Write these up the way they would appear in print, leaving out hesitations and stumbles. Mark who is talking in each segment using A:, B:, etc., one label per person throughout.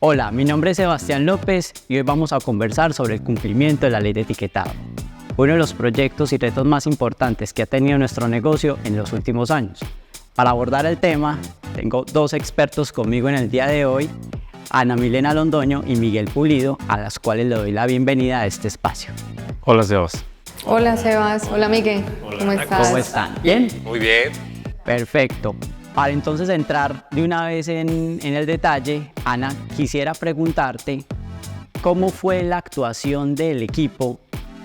A: Hola, mi nombre es Sebastián López y hoy vamos a conversar sobre el cumplimiento de la ley de etiquetado, uno de los proyectos y retos más importantes que ha tenido nuestro negocio en los últimos años. Para abordar el tema, tengo dos expertos conmigo en el día de hoy, Ana Milena Londoño y Miguel Pulido, a las cuales le doy la bienvenida a este espacio.
B: Hola, Sebas.
C: Hola, Sebas. Hola, Miguel.
B: Hola,
C: ¿Cómo estás?
A: ¿Cómo están? ¿Bien?
B: Muy bien.
A: Perfecto. Para entonces entrar de una vez en el detalle, Ana, quisiera preguntarte cómo fue la actuación del equipo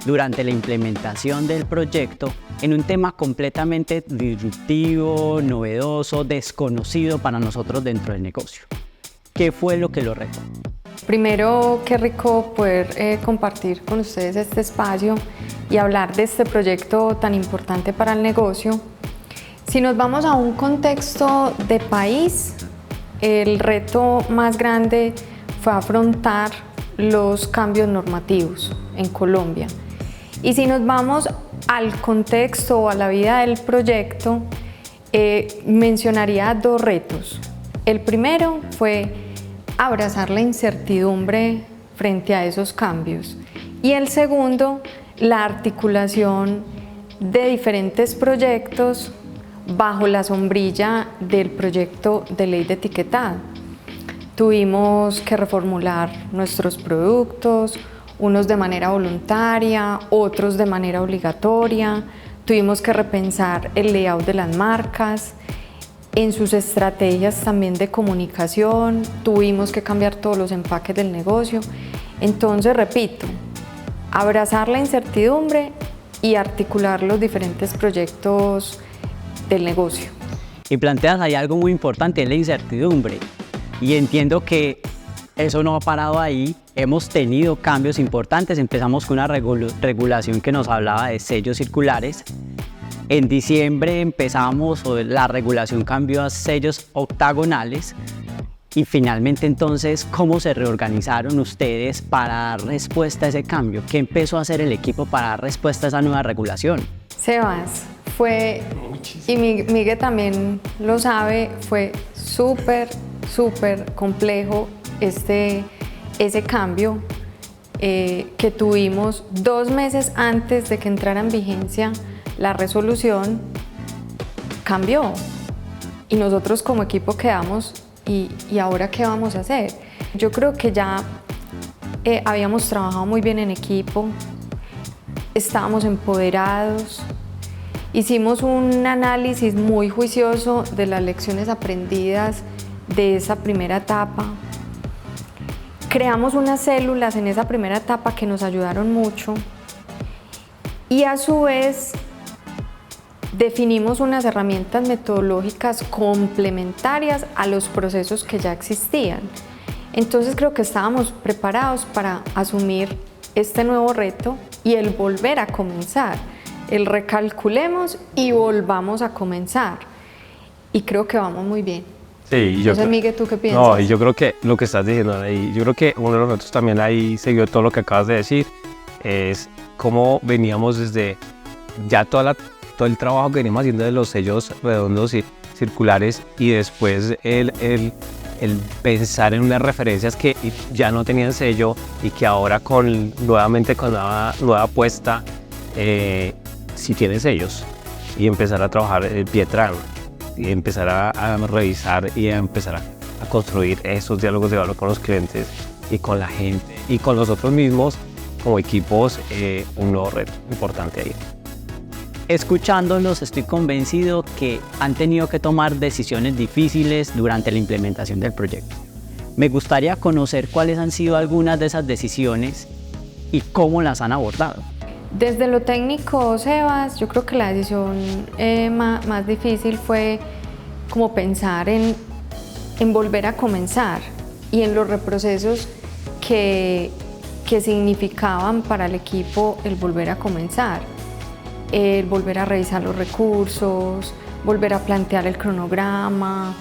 A: durante la implementación del proyecto en un tema completamente disruptivo, novedoso, desconocido para nosotros dentro del negocio. ¿Qué fue lo que lo retó?
C: Primero, qué rico poder compartir con ustedes este espacio y hablar de este proyecto tan importante para el negocio. Si nos vamos a un contexto de país, el reto más grande fue afrontar los cambios normativos en Colombia. Y si nos vamos al contexto o a la vida del proyecto, mencionaría dos retos. El primero fue abrazar la incertidumbre frente a esos cambios. Y el segundo, la articulación de diferentes proyectos bajo la sombrilla del proyecto de ley de etiquetado. Tuvimos que reformular nuestros productos, unos de manera voluntaria, otros de manera obligatoria. Tuvimos que repensar el layout de las marcas, en sus estrategias también de comunicación, tuvimos que cambiar todos los empaques del negocio. Entonces, repito, abrazar la incertidumbre y articular los diferentes proyectos del negocio.
A: Y planteas ahí algo muy importante, la incertidumbre. Y entiendo que eso no ha parado ahí. Hemos tenido cambios importantes. Empezamos con una regulación que nos hablaba de sellos circulares. En diciembre empezamos, la regulación cambió a sellos octagonales. Y finalmente entonces, ¿cómo se reorganizaron ustedes para dar respuesta a ese cambio? ¿Qué empezó a hacer el equipo para dar respuesta a esa nueva regulación?
C: Sebas, y Miguel también lo sabe, fue súper complejo ese cambio que tuvimos 2 meses antes de que entrara en vigencia la resolución. Cambió y nosotros como equipo quedamos y ahora ¿qué vamos a hacer? Yo creo que ya habíamos trabajado muy bien en equipo, estábamos empoderados. Hicimos un análisis muy juicioso de las lecciones aprendidas de esa primera etapa. Creamos unas células en esa primera etapa que nos ayudaron mucho y a su vez definimos unas herramientas metodológicas complementarias a los procesos que ya existían. Entonces creo que estábamos preparados para asumir este nuevo reto y el volver a comenzar. El recalculemos y volvamos a comenzar. Y creo que vamos muy bien.
B: Sí,
C: Entonces, Miguel, ¿tú qué piensas?
B: No, y yo creo que lo que estás diciendo ahí, yo creo que uno de los retos también ahí siguió todo lo que acabas de decir, es cómo veníamos desde ya todo el trabajo que venimos haciendo de los sellos redondos y circulares y después el pensar en unas referencias que ya no tenían sello y que ahora nuevamente con una nueva apuesta sí tiene sellos y empezar a trabajar el Pietran y empezar a revisar y a empezar a construir esos diálogos de valor con los clientes y con la gente y con nosotros mismos como equipos, un nuevo reto importante ahí.
A: Escuchándolos, estoy convencido que han tenido que tomar decisiones difíciles durante la implementación del proyecto. Me gustaría conocer cuáles han sido algunas de esas decisiones y cómo las han abordado.
C: Desde lo técnico, Sebas, yo creo que la decisión más difícil fue como pensar en volver a comenzar y en los reprocesos que significaban para el equipo el volver a comenzar. El volver a revisar los recursos, volver a plantear el cronograma,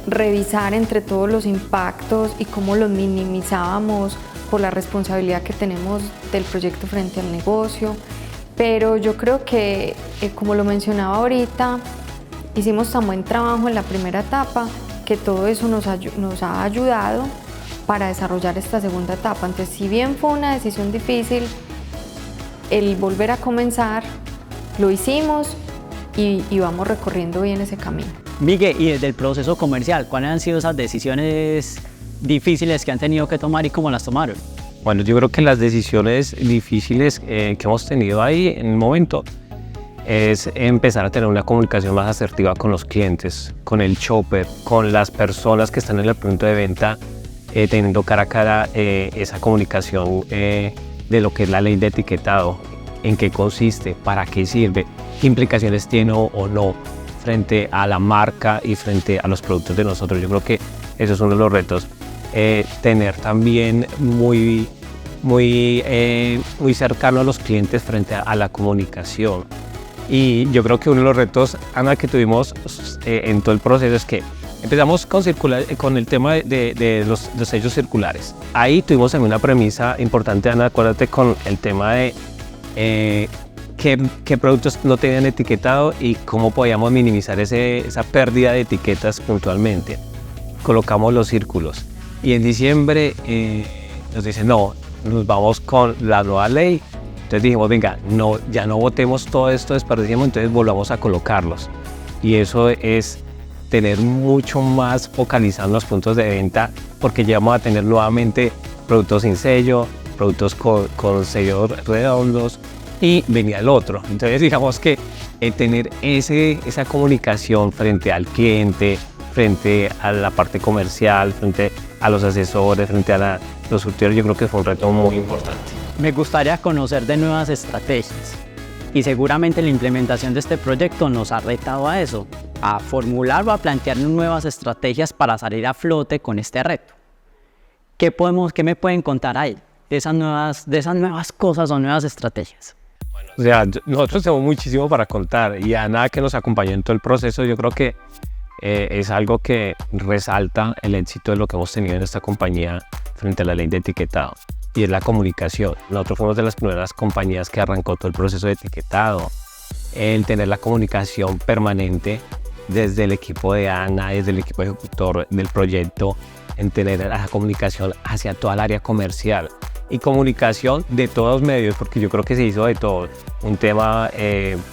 C: revisar entre todos los impactos y cómo los minimizábamos por la responsabilidad que tenemos del proyecto frente al negocio. Pero yo creo que, como lo mencionaba ahorita, hicimos tan buen trabajo en la primera etapa que todo eso nos ha ayudado para desarrollar esta segunda etapa. Entonces, si bien fue una decisión difícil, el volver a comenzar, lo hicimos y vamos recorriendo bien ese camino.
A: Miguel, y desde el proceso comercial, ¿cuáles han sido esas decisiones difíciles que han tenido que tomar y cómo las tomaron?
B: Bueno, yo creo que las decisiones difíciles que hemos tenido ahí en el momento es empezar a tener una comunicación más asertiva con los clientes, con el shopper, con las personas que están en el punto de venta, teniendo cara a cara esa comunicación de lo que es la ley de etiquetado, en qué consiste, para qué sirve, qué implicaciones tiene o no frente a la marca y frente a los productos de nosotros. Yo creo que eso es uno de los retos. Tener también muy cercano a los clientes frente a la comunicación. Y yo creo que uno de los retos, Ana, que tuvimos en todo el proceso es que empezamos con el tema de los sellos circulares. Ahí tuvimos también una premisa importante, Ana, acuérdate, con el tema de qué productos no tenían etiquetado y cómo podíamos minimizar esa pérdida de etiquetas puntualmente. Colocamos los círculos y en diciembre nos dicen no, nos vamos con la nueva ley. Entonces dijimos, venga, no, ya no botemos todo esto, desperdiciemos, entonces volvamos a colocarlos. Y eso es tener mucho más focalizado en los puntos de venta, porque ya vamos a tener nuevamente productos sin sello, productos con sellos redondos, y venía el otro. Entonces digamos que tener esa comunicación frente al cliente, frente a la parte comercial, frente a los asesores, frente a los surtidores, yo creo que fue un reto muy importante.
A: Me gustaría conocer de nuevas estrategias y seguramente la implementación de este proyecto nos ha retado a eso, a formular o a plantear nuevas estrategias para salir a flote con este reto. ¿Qué me pueden contar ahí de esas nuevas cosas o nuevas estrategias?
B: O sea, nosotros tenemos muchísimo para contar y Ana, que nos acompañó en todo el proceso, yo creo que es algo que resalta el éxito de lo que hemos tenido en esta compañía frente a la ley de etiquetado, y es la comunicación. Nosotros fuimos de las primeras compañías que arrancó todo el proceso de etiquetado, el tener la comunicación permanente desde el equipo de Ana, desde el equipo ejecutor del proyecto, en tener la comunicación hacia toda el área comercial y comunicación de todos los medios, porque yo creo que se hizo de todo, un tema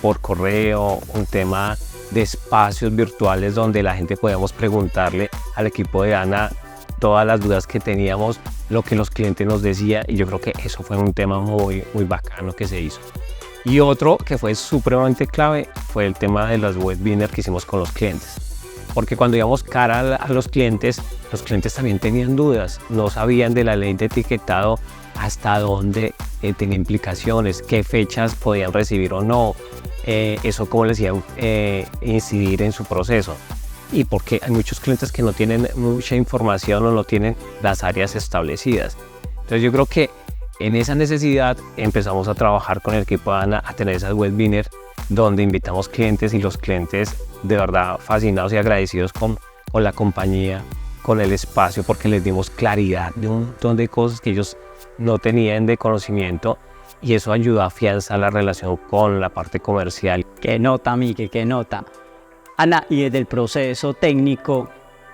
B: por correo, un tema de espacios virtuales donde la gente podíamos preguntarle al equipo de Ana todas las dudas que teníamos, lo que los clientes nos decían, y yo creo que eso fue un tema muy bacano que se hizo. Y otro que fue supremamente clave fue el tema de las webinars que hicimos con los clientes, porque cuando íbamos cara a los clientes también tenían dudas, no sabían de la ley de etiquetado hasta dónde tenía implicaciones, qué fechas podían recibir o no, eso cómo les iba a incidir en su proceso, y porque hay muchos clientes que no tienen mucha información o no tienen las áreas establecidas. Entonces yo creo que en esa necesidad empezamos a trabajar con el equipo de Ana a tener esas webinars donde invitamos clientes, y los clientes de verdad fascinados y agradecidos con la compañía, con el espacio, porque les dimos claridad de un montón de cosas que ellos no tenían de conocimiento, y eso ayudó a afianzar la relación con la parte comercial.
A: Qué nota, Miguel, qué nota. Ana, y desde el proceso técnico,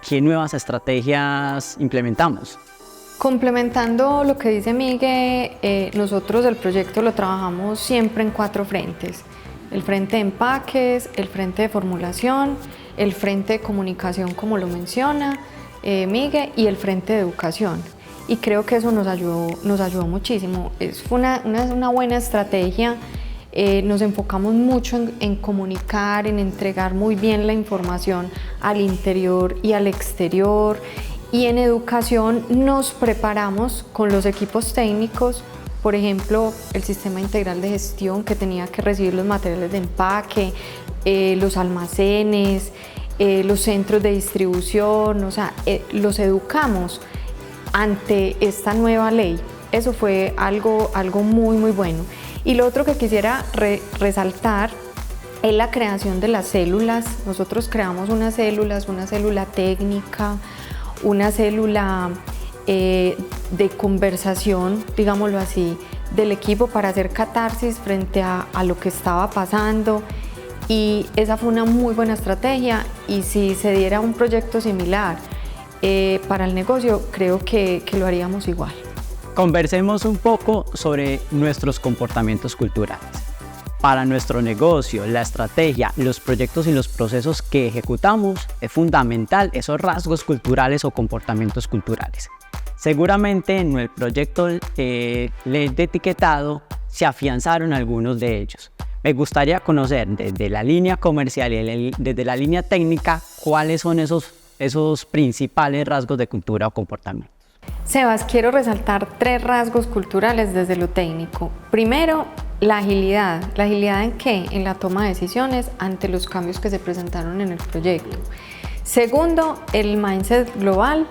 A: ¿qué nuevas estrategias implementamos?
C: Complementando lo que dice Miguel, nosotros el proyecto lo trabajamos siempre en 4 frentes. El frente de empaques, el frente de formulación, el frente de comunicación, como lo menciona Miguel, y el frente de educación. Y creo que eso nos ayudó muchísimo. Fue una buena estrategia. Nos enfocamos mucho en comunicar, en entregar muy bien la información al interior y al exterior. Y en educación nos preparamos con los equipos técnicos, por ejemplo, el sistema integral de gestión que tenía que recibir los materiales de empaque, los almacenes, los centros de distribución, o sea, los educamos ante esta nueva ley. Eso fue algo muy bueno. Y lo otro que quisiera resaltar es la creación de las células. Nosotros creamos unas células, una célula técnica, una célula de conversación, digámoslo así, del equipo para hacer catarsis frente a lo que estaba pasando, y esa fue una muy buena estrategia, y si se diera un proyecto similar para el negocio, creo que lo haríamos igual.
A: Conversemos un poco sobre nuestros comportamientos culturales. Para nuestro negocio, la estrategia, los proyectos y los procesos que ejecutamos, es fundamental esos rasgos culturales o comportamientos culturales. Seguramente en el proyecto LED de etiquetado se afianzaron algunos de ellos. Me gustaría conocer desde la línea comercial y desde la línea técnica cuáles son esos principales rasgos de cultura o comportamiento.
C: Sebas, quiero resaltar 3 rasgos culturales desde lo técnico. Primero, la agilidad. ¿La agilidad en qué? En la toma de decisiones ante los cambios que se presentaron en el proyecto. Segundo, el mindset global,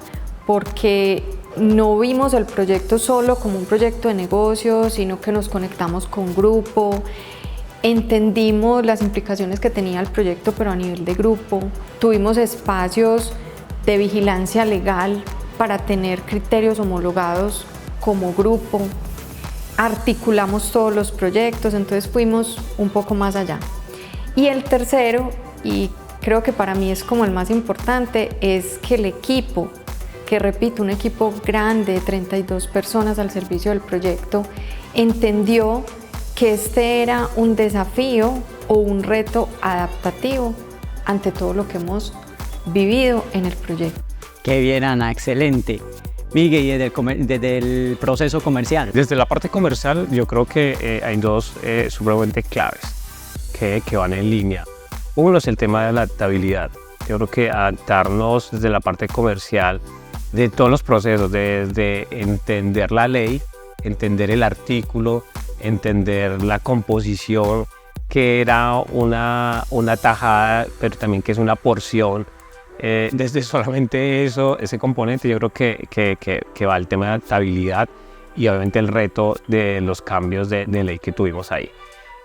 C: porque no vimos el proyecto solo como un proyecto de negocio, sino que nos conectamos con grupo, entendimos las implicaciones que tenía el proyecto, pero a nivel de grupo. Tuvimos espacios de vigilancia legal para tener criterios homologados como grupo. Articulamos todos los proyectos, entonces fuimos un poco más allá. Y el tercero, y creo que para mí es como el más importante, es que el equipo, que repito, un equipo grande de 32 personas al servicio del proyecto, entendió que este era un desafío o un reto adaptativo ante todo lo que hemos vivido en el proyecto.
A: Qué bien, Ana, excelente. Miguel, y desde el proceso comercial.
B: Desde la parte comercial, yo creo que hay 2 supremamente claves que van en línea. Uno es el tema de la adaptabilidad. Yo creo que adaptarnos desde la parte comercial de todos los procesos, desde entender la ley, entender el artículo, entender la composición, que era una tajada, pero también que es una porción. Desde solamente eso, ese componente, yo creo que va el tema de adaptabilidad y obviamente el reto de los cambios de ley que tuvimos ahí.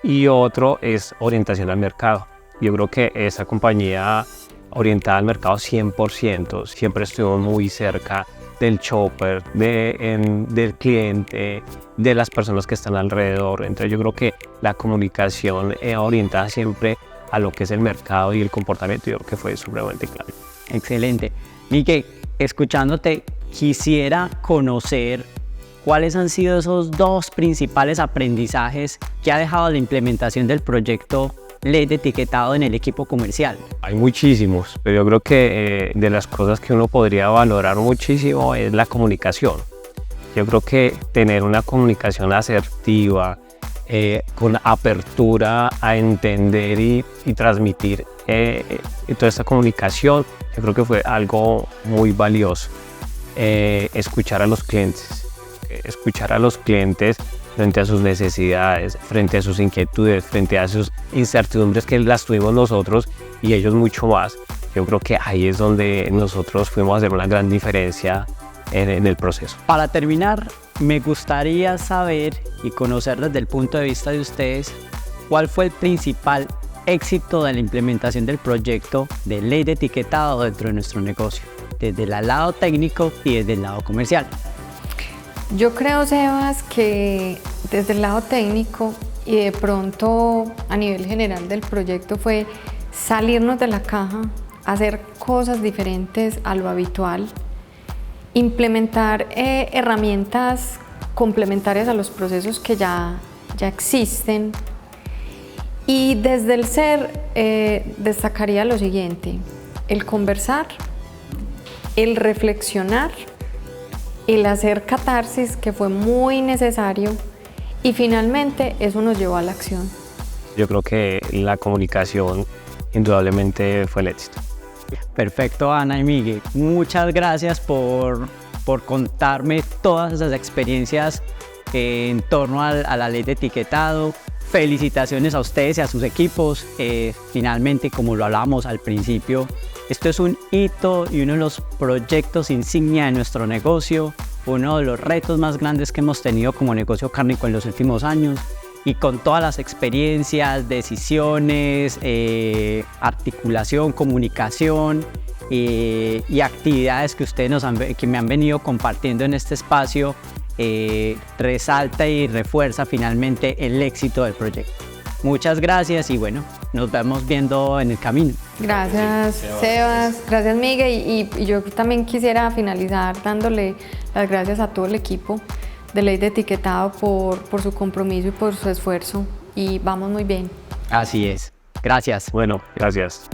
B: Y otro es orientación al mercado. Yo creo que esa compañía orientada al mercado 100%, siempre estuvo muy cerca del shopper, del cliente, de las personas que están alrededor. Entonces yo creo que la comunicación orientada siempre a lo que es el mercado y el comportamiento, yo creo que fue supremamente clave.
A: Excelente. Miguel, escuchándote, quisiera conocer cuáles han sido esos 2 principales aprendizajes que ha dejado la implementación del proyecto LED de etiquetado en el equipo comercial.
B: Hay muchísimos, pero yo creo que de las cosas que uno podría valorar muchísimo es la comunicación. Yo creo que tener una comunicación asertiva, con apertura a entender y transmitir toda esta comunicación, yo creo que fue algo muy valioso. Escuchar a los clientes frente a sus necesidades, frente a sus inquietudes, frente a sus incertidumbres que las tuvimos nosotros y ellos mucho más. Yo creo que ahí es donde nosotros fuimos a hacer una gran diferencia en el proceso.
A: Para terminar, me gustaría saber y conocer desde el punto de vista de ustedes cuál fue el principal éxito de la implementación del proyecto de ley de etiquetado dentro de nuestro negocio, desde el lado técnico y desde el lado comercial.
C: Yo creo, Sebas, que desde el lado técnico y de pronto a nivel general del proyecto fue salirnos de la caja, hacer cosas diferentes a lo habitual, implementar herramientas complementarias a los procesos que ya existen. Y desde el ser destacaría lo siguiente: el conversar, el reflexionar, el hacer catarsis, que fue muy necesario, y finalmente eso nos llevó a la acción.
B: Yo creo que la comunicación indudablemente fue el éxito.
A: Perfecto, Ana y Miguel. Muchas gracias por contarme todas esas experiencias en torno a la ley de etiquetado. Felicitaciones a ustedes y a sus equipos. Finalmente, como lo hablábamos al principio, esto es un hito y uno de los proyectos insignia de nuestro negocio, uno de los retos más grandes que hemos tenido como negocio cárnico en los últimos años, y con todas las experiencias, decisiones, articulación, comunicación y actividades que ustedes que me han venido compartiendo en este espacio, resalta y refuerza finalmente el éxito del proyecto. Muchas gracias y bueno, nos vemos viendo en el camino.
C: Gracias, Sebas. Gracias, Miguel. Y yo también quisiera finalizar dándole las gracias a todo el equipo de Ley de Etiquetado por su compromiso y por su esfuerzo. Y vamos muy bien.
A: Así es. Gracias.
B: Bueno, gracias.